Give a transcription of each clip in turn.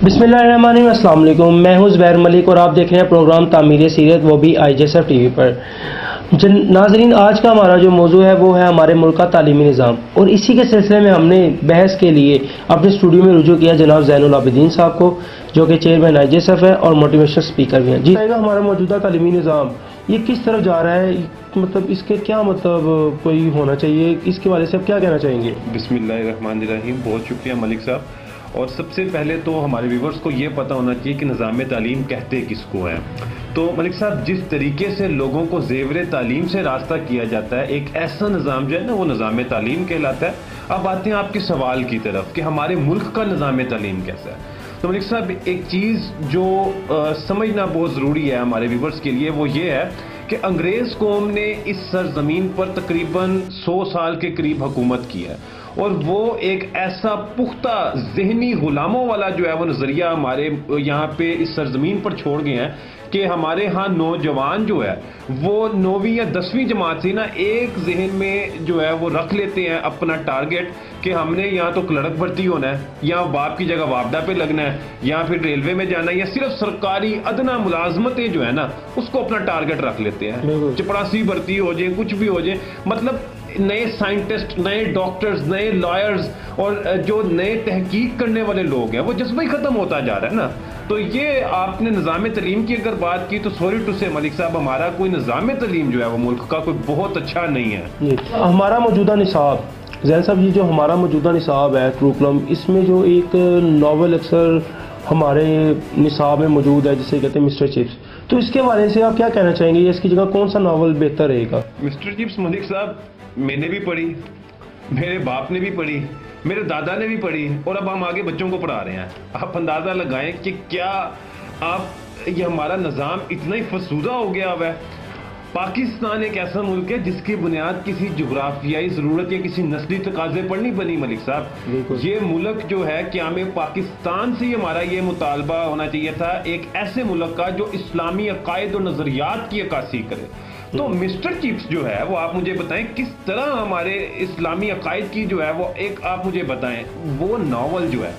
बिस्मिल्लाहिर्रहमानिर्रहीम, अस्सलाम वालेकुम। मैं हूं ज़ुबैर मलिक और आप देख रहे हैं प्रोग्राम तामीर सीरत, वो भी IJSF टीवी पर। नाज़रीन, आज का हमारा जो मौजू है वो है हमारे मुल्क का तालीमी निज़ाम, और इसी के सिलसिले में हमने बहस के लिए अपने स्टूडियो में रुजू किया जनाब ज़ैनुल आबिदीन साहब को, जो कि चेयरमैन IJSF है और मोटिवेशनल स्पीकर भी हैं। जी, हमारा मौजूदा तालीमी निज़ाम ये किस तरफ जा रहा है, मतलब इसके क्या मतलब कोई होना चाहिए, इसके बारे से आप क्या कहना चाहेंगे? बिस्मिल्लाहिर्रहमानिर्रहीम, बहुत शुक्रिया मलिक साहब। और सबसे पहले तो हमारे व्यूवर्स को ये पता होना चाहिए कि निज़ाम तालीम कहते किसको हैं। तो मलिक साहब, जिस तरीके से लोगों को ज़ेवर तालीम से रास्ता किया जाता है, एक ऐसा निज़ाम जो है ना वो निज़ाम तालीम कहलाता है। अब आते हैं आपके सवाल की तरफ कि हमारे मुल्क का निज़ाम तालीम कैसा है। तो मलिक साहब, एक चीज़ जो समझना बहुत ज़रूरी है हमारे व्यूवर्स के लिए, वो ये है कि अंग्रेज़ कौम ने इस सरजमीन पर तकरीबन 100 साल के करीब हुकूमत की है, और वो एक ऐसा पुख्ता ज़हनी गुलामों वाला जो है वो नज़रिया हमारे यहाँ पे इस सरजमीन पर छोड़ गए हैं कि हमारे यहाँ नौजवान जो है वो 9वीं या 10वीं जमात से ना एक जहन में जो है वो रख लेते हैं अपना टारगेट कि हमने यहाँ तो क्लर्क भर्ती होना है, या बाप की जगह वापडा पे लगना है, या फिर रेलवे में जाना है, या सिर्फ सरकारी अदना मुलाजमतें जो है ना उसको अपना टारगेट रख लेते हैं। चपरासी भर्ती हो जाए, कुछ भी हो जाए, मतलब नए साइंटिस्ट, नए डॉक्टर्स, नए लॉयर्स और जो नए तहकीक करने वाले लोग हैं वो जज्बा ही खत्म होता जा रहा है ना। तो ये आपने निज़ाम तलीम की अगर बात की तो सॉरी टू से मलिक साहब, हमारा कोई निज़ाम तलीम जो है वो मुल्क का कोई बहुत अच्छा नहीं है। हमारा मौजूदा निसाब जैन साहब, ये जो हमारा मौजूदा निसाब है करिकुलम, इसमें जो एक नावल अक्सर हमारे निसाब में मौजूद है जिसे कहते हैं मिस्टर चिप्स, तो इसके बारे से आप क्या कहना चाहेंगे, इसकी जगह कौन सा नावल बेहतर रहेगा? मिस्टर चिप्स मलिक साहब, मैंने भी पढ़ी, मेरे बाप ने भी पढ़ी, मेरे दादा ने भी पढ़ी, और अब हम आगे बच्चों को पढ़ा रहे हैं। आप अंदाज़ा लगाएं कि क्या आप ये हमारा निज़ाम इतना ही फसूदा हो गया हुआ है। पाकिस्तान एक ऐसा मुल्क है जिसकी बुनियाद किसी जोग्राफियाई ज़रूरत या किसी नस्ली तकाजे पर नहीं बनी मलिक साहब। ये मुल्क जो है क्या हमें पाकिस्तान से हमारा ये मुतालबा होना चाहिए था एक ऐसे मुल्क का जो इस्लामी अकायद और नज़रियात की अक्कासी करे। तो मिस्टर चिप्स जो है वो आप मुझे बताएं किस तरह हमारे इस्लामी अकायद की जो है वो एक आप मुझे बताएं वो नावल जो है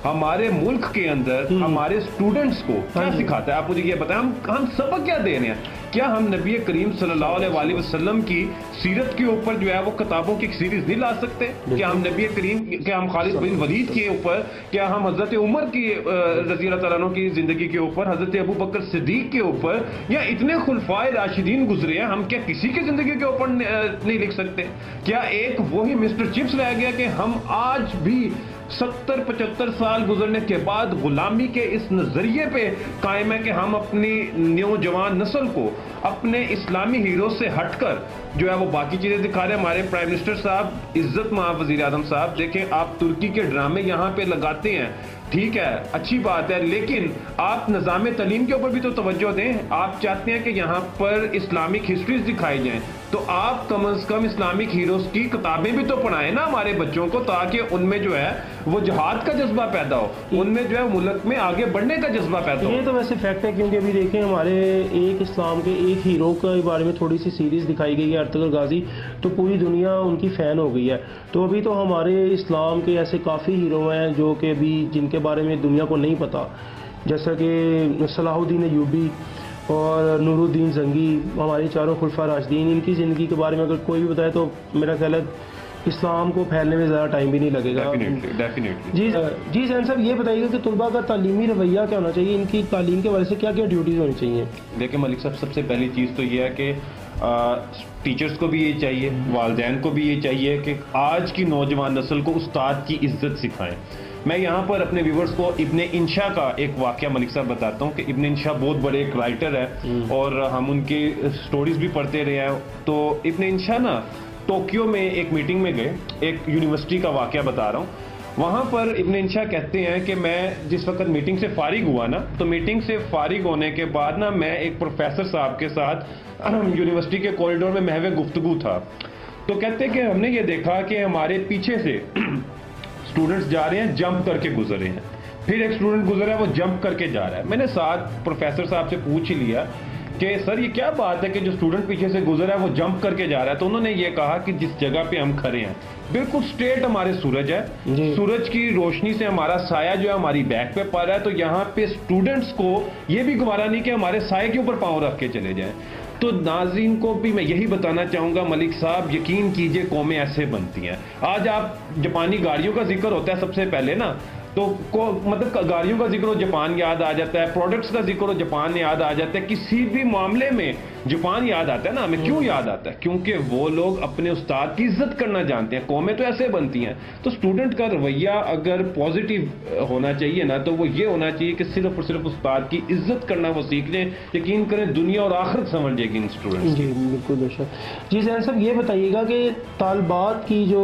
हमारे मुल्क के अंदर हमारे स्टूडेंट्स को क्या सिखाता है, आप मुझे ये बताएं। हम सबक क्या दे रहे हैं? क्या हम नबी करीम सल्लल्लाहु अलैहि वसल्लम की सीरत के ऊपर जो है वो किताबों की सीरीज नहीं ला सकते? क्या हम नबी करीम, क्या हम खालिद बिन वलीद के ऊपर, क्या हम हजरत उमर की रज़ी अल्लाह तआला अन्हु की जिंदगी के ऊपर, हजरत अबू बकर सिद्दीक के ऊपर, या इतने खुलफाए राशिदीन गुजरे हैं, हम क्या किसी की जिंदगी के ऊपर नहीं लिख सकते? क्या एक वही मिस्टर चिप्स रह गया कि हम आज भी 70-75 साल गुजरने के बाद गुलामी के इस नजरिए पे कायम है कि हम अपनी नौजवान नस्ल को अपने इस्लामी हीरो से हटकर जो है वो बाकी चीजें दिखा रहे हैं। हमारे प्राइम मिनिस्टर साहब, इज्जत माफ वजीर आजम साहब, देखें आप तुर्की के ड्रामे यहाँ पे लगाते हैं, ठीक है, अच्छी बात है, लेकिन आप निज़ाम तलीम के ऊपर भी तो तवज्जो दें। आप चाहते हैं कि यहाँ पर इस्लामिक हिस्ट्रीज दिखाई जाएं, तो आप कम से कम इस्लामिक हीरोज की किताबें भी तो पढ़ाएं ना हमारे बच्चों को, ताकि उनमें जो है वो जिहाद का जज्बा पैदा हो, उनमें जो है मुल्क में आगे बढ़ने का जज्बा पैदा हो। ये तो वैसे फैक्ट है, क्योंकि अभी देखें हमारे एक इस्लाम के एक हीरो के बारे में थोड़ी सी सीरीज दिखाई गई है, अर्तुगरुल गाजी, तो पूरी दुनिया उनकी फ़ैन हो गई है। तो अभी तो हमारे इस्लाम के ऐसे काफ़ी हीरो हैं जो कि अभी जिनके बारे में दुनिया को नहीं पता, जैसा कि सलाहुद्दीन अय्यूबी और नूरुद्दीन जंगी, हमारे चारों खुलफा राशिदीन, इनकी ज़िंदगी के बारे में अगर कोई भी बताए तो मेरा ख्याल है इस्लाम को फैलने में ज़्यादा टाइम भी नहीं लगेगा। डेफिनेटली। जी जैन साहब, ये बताइएगा कि तुलबा का तालीमी रवैया क्या होना चाहिए, इनकी तालीम के बारे से क्या क्या ड्यूटीज़ होनी चाहिए? देखिए मलिक साहब, सबसे पहली चीज़ तो ये है कि टीचर्स को भी ये चाहिए, वालिदैन को भी ये चाहिए कि आज की नौजवान नस्ल को उस्ताद की इज्जत सिखाएं। मैं यहाँ पर अपने व्यूवर्स को इब्ने इंशा का एक वाक़या मलिक साहब बताता हूँ कि इब्ने इंशा बहुत बड़े एक राइटर है और हम उनकी स्टोरीज भी पढ़ते रहे हैं। तो इब्ने इंशा ना टोक्यो में एक मीटिंग में गए, एक यूनिवर्सिटी का वाक़या बता रहा हूँ। वहाँ पर इब्ने इंशा कहते हैं कि मैं जिस वक्त मीटिंग से फारिग हुआ ना, तो मीटिंग से फारिग होने के बाद ना मैं एक प्रोफेसर साहब के साथ यूनिवर्सिटी के कॉरिडोर में महवे गुफ्तगू था। तो कहते हैं कि हमने ये देखा कि हमारे पीछे से स्टूडेंट्स जा रहे हैं, जंप करके गुजर रहे हैं, फिर एक स्टूडेंट गुजरा है वो जंप करके जा रहा है। मैंने साथ प्रोफेसर साहब से पूछ ही लिया کہ سر یہ کیا بات ہے کہ جو اسٹوڈنٹ پیچھے سے گزرا ہے وہ جمپ کر کے جا رہا ہے، تو انہوں نے یہ کہا کہ جس جگہ پہ ہم کھڑے ہیں بالکل اسٹریٹ ہمارے سورج ہے، سورج کی روشنی سے ہمارا سایہ جو ہے ہماری بیک پہ پڑ رہا ہے، تو یہاں پہ اسٹوڈنٹس کو یہ بھی گوارا نہیں کہ ہمارے سائے کے اوپر پاؤں رکھ کے چلے جائیں۔ تو ناظرین کو بھی میں یہی بتانا چاہوں گا، ملک صاحب یقین کیجئے قومیں ایسے بنتی ہیں۔ آج آپ جاپانی گاڑیوں کا ذکر ہوتا ہے سب سے پہلے نا، تو مطلب گاڑیوں کا ذکر ہو جاپان یاد آ جاتا ہے، پروڈکٹس کا ذکر ہو جاپان یاد آ جاتا ہے، کسی بھی معاملے میں جاپان یاد آتا ہے نا ہمیں۔ کیوں یاد آتا ہے؟ کیونکہ وہ لوگ اپنے استاد کی عزت کرنا جانتے ہیں۔ قومیں تو ایسے بنتی ہیں۔ تو اسٹوڈنٹ کا رویہ اگر پازیٹیو ہونا چاہیے نا، تو وہ یہ ہونا چاہیے کہ صرف اور صرف استاد کی عزت کرنا وہ سیکھ لیں۔ یقین کریں دنیا اور آخرت سمجھ جائے گی ان اسٹوڈنٹس۔ جی بالکل بے شک۔ جی زین صاحب یہ بتائیے گا کہ طالبات کی جو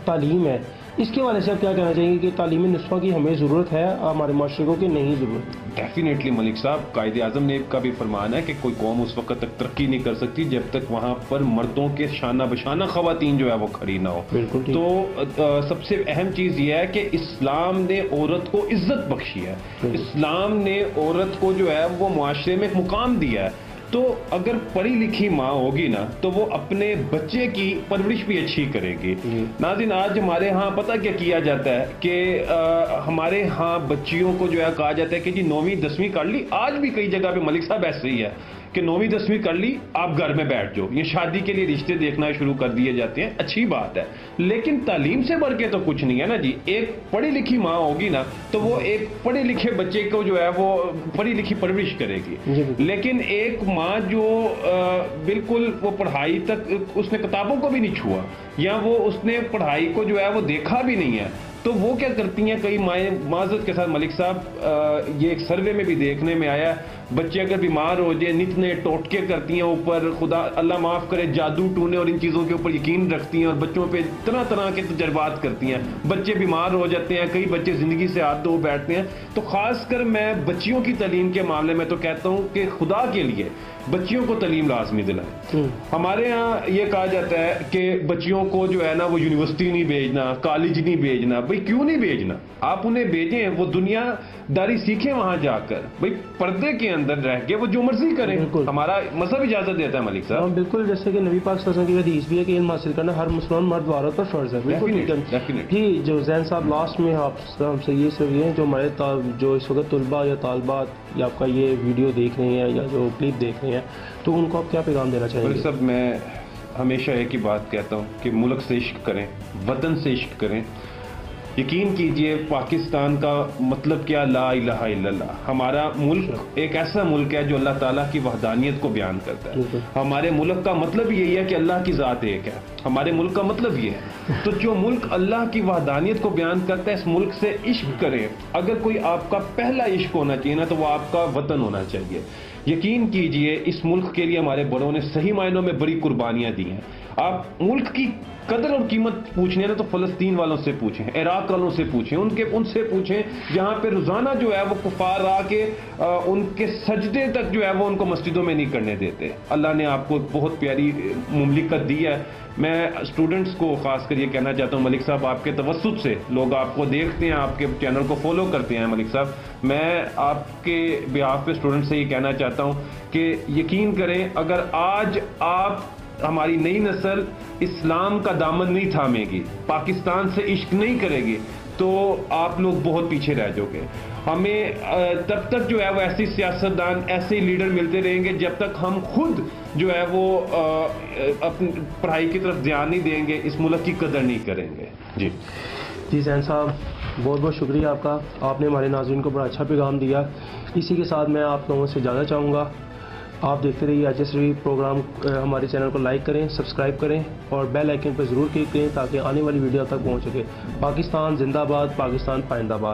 تعلیم ہے اس کے حوالے سے آپ کیا کہنا چاہیں گے کہ تعلیمی نصفہ کی ہمیں ضرورت ہے ہمارے معاشرے کو کہ نہیں ضرورت؟ ڈیفینیٹلی ملک صاحب، قائد اعظم نے کا بھی فرمان ہے کہ کوئی قوم اس وقت تک ترقی نہیں کر سکتی جب تک وہاں پر مردوں کے شانہ بشانہ خواتین جو ہے وہ کھڑی نہ ہو۔ بالکل۔ تو سب سے اہم چیز یہ ہے کہ اسلام نے عورت کو عزت بخشی ہے، اسلام نے عورت کو جو ہے وہ معاشرے میں ایک مقام دیا ہے۔ تو اگر پڑھی لکھی ماں ہوگی نا تو وہ اپنے بچے کی پرورش بھی اچھی کرے گی۔ ناظرین آج ہمارے ہاں پتہ کیا کیا جاتا ہے کہ ہمارے ہاں بچیوں کو جو ہے کہا جاتا ہے کہ جی 9ویں 10ویں کر لی۔ آج بھی کئی جگہ پہ ملک صاحب ایسے ہی ہے کہ 9ویں 10ویں کر لی آپ گھر میں بیٹھ جاؤ، یہ شادی کے لیے رشتے دیکھنا شروع کر دیے جاتے ہیں۔ اچھی بات ہے، لیکن تعلیم سے بڑھ کے تو کچھ نہیں ہے نا جی۔ ایک پڑھی لکھی ماں ہوگی نا تو وہ ایک پڑھے لکھے بچے کو جو ہے وہ پڑھی لکھی پرورش کرے گی۔ لیکن ایک ماں جو بالکل وہ پڑھائی تک اس نے کتابوں کو بھی نہیں چھوا، یا وہ اس نے پڑھائی کو جو ہے وہ دیکھا بھی نہیں ہے، تو وہ کیا کرتی ہیں کئی مائیں معذرت کے ساتھ ملک صاحب، یہ ایک سروے میں بھی دیکھنے میں آیا، بچے اگر بیمار ہو جائے نت نئے ٹوٹکے کرتی ہیں اوپر، خدا اللہ معاف کرے جادو ٹونے اور ان چیزوں کے اوپر یقین رکھتی ہیں اور بچوں پہ طرح طرح کے تجربات کرتی ہیں۔ بچے بیمار ہو جاتے ہیں، کئی بچے زندگی سے ہاتھ دھو بیٹھتے ہیں۔ تو خاص کر میں بچیوں کی تعلیم کے معاملے میں تو کہتا ہوں کہ خدا کے لیے بچیوں کو تعلیم لازمی دلائیں۔ ہمارے ہاں یہ کہا جاتا ہے کہ بچیوں کو جو ہے نا وہ یونیورسٹی نہیں بھیجنا، کالج نہیں بھیجنا۔ بھائی کیوں نہیں بھیجنا؟ آپ انہیں بھیجیں، وہ دنیا داری سیکھیں وہاں جا کر، بھائی پردے کے اندر رہ کے وہ جو مرضی کریں، ہمارا مذہب اجازت دیتا ہے ملک صاحب۔ بالکل، جیسے کہ نبی پاک صلی اللہ علیہ وسلم کی حدیث بھی ہے کہ علم حاصل کرنا ہر مسلمان مرد و عورت پر فرض ہے۔ بالکل جی۔ جو زین صاحب لاسٹ میں آپ ہم سے یہ سب یہ جو ہمارے جو اس وقت طلباء یا طالبات یا آپ کا یہ ویڈیو دیکھ رہے ہیں یا جو کلپ دیکھ رہے ہیں، تو ان کو آپ کیا پیغام دینا چاہیں گے؟ صاحب میں ہمیشہ ایک ہی بات کہتا ہوں کہ ملک سے عشق کریں، وطن سے عشق کریں۔ یقین کیجئے پاکستان کا مطلب کیا؟ لا الہ الا اللہ۔ ہمارا ملک ایک ایسا ملک ہے جو اللہ تعالیٰ کی وحدانیت کو بیان کرتا ہے۔ ہمارے ملک کا مطلب یہی ہے کہ اللہ کی ذات ایک ہے، ہمارے ملک کا مطلب یہ ہے۔ تو جو ملک اللہ کی وحدانیت کو بیان کرتا ہے اس ملک سے عشق کریں۔ اگر کوئی آپ کا پہلا عشق ہونا چاہیے نا تو وہ آپ کا وطن ہونا چاہیے۔ یقین کیجئے اس ملک کے لیے ہمارے بڑوں نے صحیح معنوں میں بڑی قربانیاں دی ہیں۔ آپ ملک کی قدر اور قیمت پوچھنے نا تو فلسطین والوں سے پوچھیں، عراق والوں سے پوچھیں، ان سے پوچھیں جہاں پہ روزانہ جو ہے وہ کفار آ کے ان کے سجدے تک جو ہے وہ ان کو مسجدوں میں نہیں کرنے دیتے۔ اللہ نے آپ کو بہت پیاری مملکت دی ہے۔ میں اسٹوڈنٹس کو خاص کر یہ کہنا چاہتا ہوں ملک صاحب، آپ کے توسط سے لوگ آپ کو دیکھتے ہیں، آپ کے چینل کو فالو کرتے ہیں ملک صاحب، میں آپ کے بیہاف پہ اسٹوڈنٹ سے یہ کہنا چاہتا ہوں کہ یقین کریں اگر آج آپ ہماری نئی نسل اسلام کا دامن نہیں تھامے گی، پاکستان سے عشق نہیں کرے گی، تو آپ لوگ بہت پیچھے رہ جاؤ گے۔ ہمیں تب تک جو ہے وہ ایسی سیاستدان، ایسے لیڈر ملتے رہیں گے جب تک ہم خود جو ہے وہ اپنی پڑھائی کی طرف دھیان نہیں دیں گے، اس ملک کی قدر نہیں کریں گے۔ جی زین صاحب بہت بہت شکریہ آپ کا، آپ نے ہمارے ناظرین کو بڑا اچھا پیغام دیا۔ اسی کے ساتھ میں آپ لوگوں سے اجازت چاہوں گا، آپ دیکھتے رہیے IJSRV پروگرام، ہمارے چینل کو لائک کریں، سبسکرائب کریں اور بیل آئیکن پر ضرور کلک کریں تاکہ آنے والی ویڈیو تک پہنچ سکے۔ پاکستان زندہ باد، پاکستان پائندہ باد۔